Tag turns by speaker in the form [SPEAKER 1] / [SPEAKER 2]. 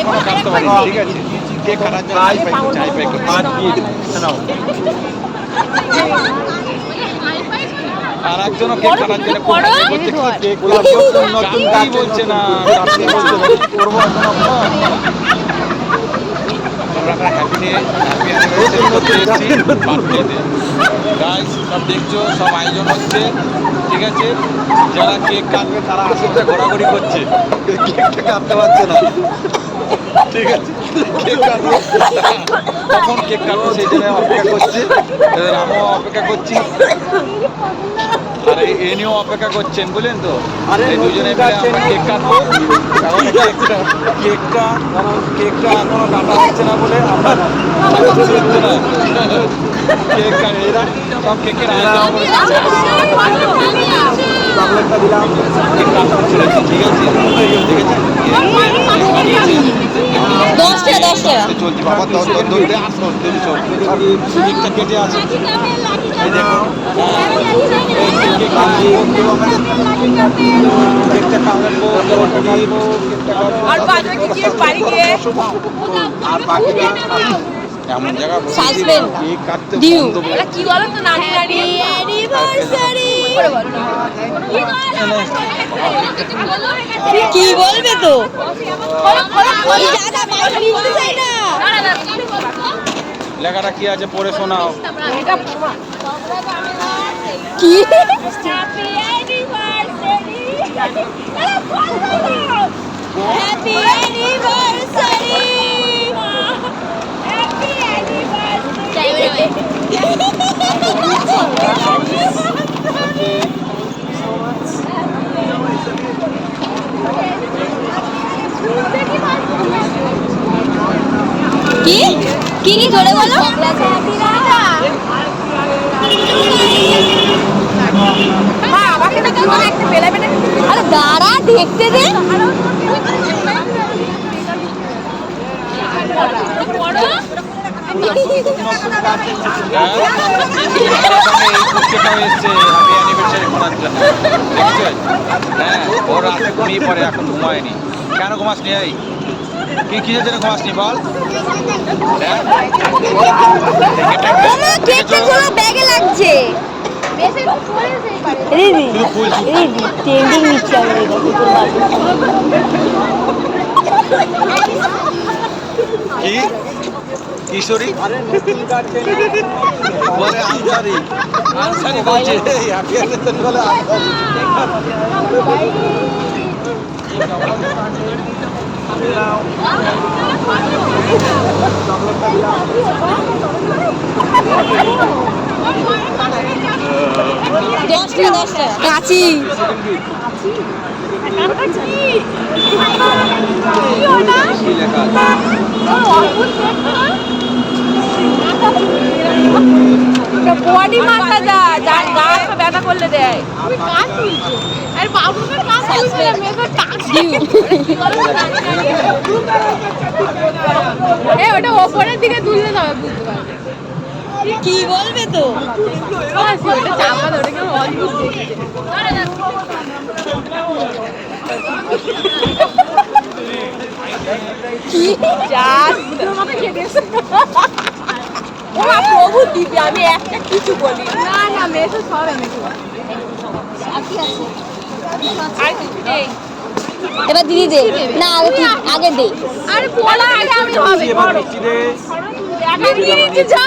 [SPEAKER 1] এখনো কাটতে পারি, ঠিক আছে? কেক কাটার জন্য চাই পাই আর একজনও কেক কাটার জন্য কেক নতুন গাছ বলছে না, করবো সব দেখছো, সব আয়োজন হচ্ছে, ঠিক আছে? যারা কেক কাটবে তারা আশেপাশে ঘোরাঘুরি করছে, কেকটা কাটতে পারছে না, ঠিক আছে? কেক কাটবে, কখন কেক কাটবে সেই জন্য অপেক্ষা করছে, আমিও অপেক্ষা করছি, আর এনিও অপেক্ষা করছেন, বুঝলেন তো? দুজনে মিলে আমরা কেক কাটবো। কারণ কেকটা এখনো কাটা হচ্ছে না বলে আমরা কেক এরা সব কেকের আয়োজন করেছে, চকলেটটা দিলাম, কেক কাটতে চলেছি, ঠিক আছে? ঠিক আছে,
[SPEAKER 2] 10 টাকা
[SPEAKER 1] চলছে বাবা, 10 ধরতে আসো, কেকটা কেটে আছে, এই দেখো কেকটা কাটবো, আর বাকিটা এমন জায়গা কেক কাটতে বন্ধ
[SPEAKER 2] কি বলো তো, নানি নানি অ্যানিভার্সারি কি বলবে তো,
[SPEAKER 1] লেখাটা কি আছে পড়ে শোনাও।
[SPEAKER 2] কি হ্যাপি অ্যানিভার্সারি কি কি কি জোরে বলো, আরে দাঁড়া দেখতে দে,
[SPEAKER 1] ওর রাতে ঘুমিয়ে পড়ে, এখন ঘুমায়নি। কেন ঘুমাসনি? এই কি কিসের জন্য ঘুমাসনি বল?
[SPEAKER 2] ব্যাগে লাগছে,
[SPEAKER 1] কি কিশোরী বলে আনসারি, আনসারি বলছে হ্যাপি অ্যানিভার্সারি বলে
[SPEAKER 2] কাচি বডি মাথা যায়, যার গা ব্যথা করলে দেয়। ওটা ওপরের দিকে তুললে তবে বুঝতে পারবে কি বলবে তো, ওটা চাপা ওটা কেউ অদ্ভুত কি প্রভু দিবি, আমি একটা কিছু বলি না, না মেসে সব এবার দিদি দে না, আগে দে, আরে বলা আগে আমি হবে যা